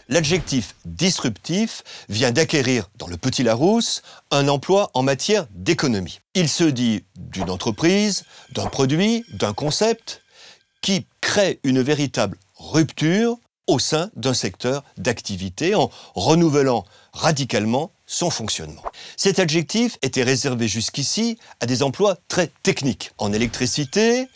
L'adjectif disruptif vient d'acquérir dans le Petit Larousse un emploi en matière d'économie. Il se dit d'une entreprise, d'un produit, d'un concept qui crée une véritable rupture au sein d'un secteur d'activité en renouvelant radicalement son fonctionnement. Cet adjectif était réservé jusqu'ici à des emplois très techniques. En électricité,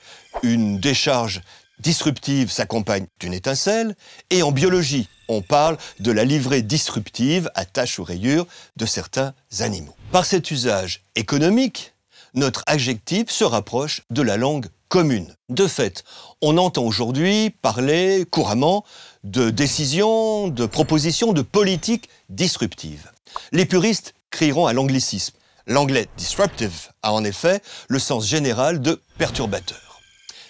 une décharge disruptive s'accompagne d'une étincelle, et en biologie, on parle de la livrée disruptive à taches ou rayures de certains animaux. Par cet usage économique, notre adjectif se rapproche de la langue commune. De fait, on entend aujourd'hui parler couramment de décisions, de propositions, de politiques disruptives. Les puristes crieront à l'anglicisme. L'anglais disruptive a en effet le sens général de perturbateur.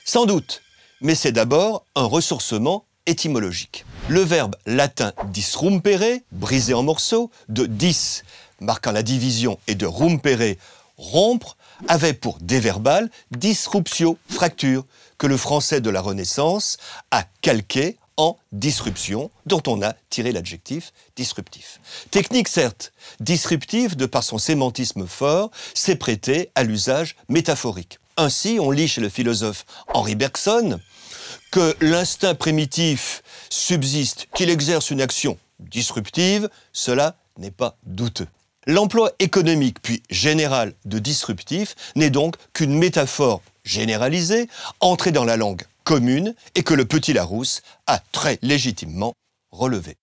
Sans doute, mais c'est d'abord un ressourcement étymologique. Le verbe latin disrumpere, briser en morceaux, de dis, marquant la division, et de rumpere, rompre, avait pour déverbal disruptio, fracture, que le français de la Renaissance a calqué en disruption, dont on a tiré l'adjectif disruptif. Technique certes, disruptif, de par son sémantisme fort, s'est prêté à l'usage métaphorique. Ainsi, on lit chez le philosophe Henri Bergson que l'instinct primitif subsiste, qu'il exerce une action disruptive, cela n'est pas douteux. L'emploi économique puis général de disruptif n'est donc qu'une métaphore généralisée, entrée dans la langue commune et que le Petit Larousse a très légitimement relevée.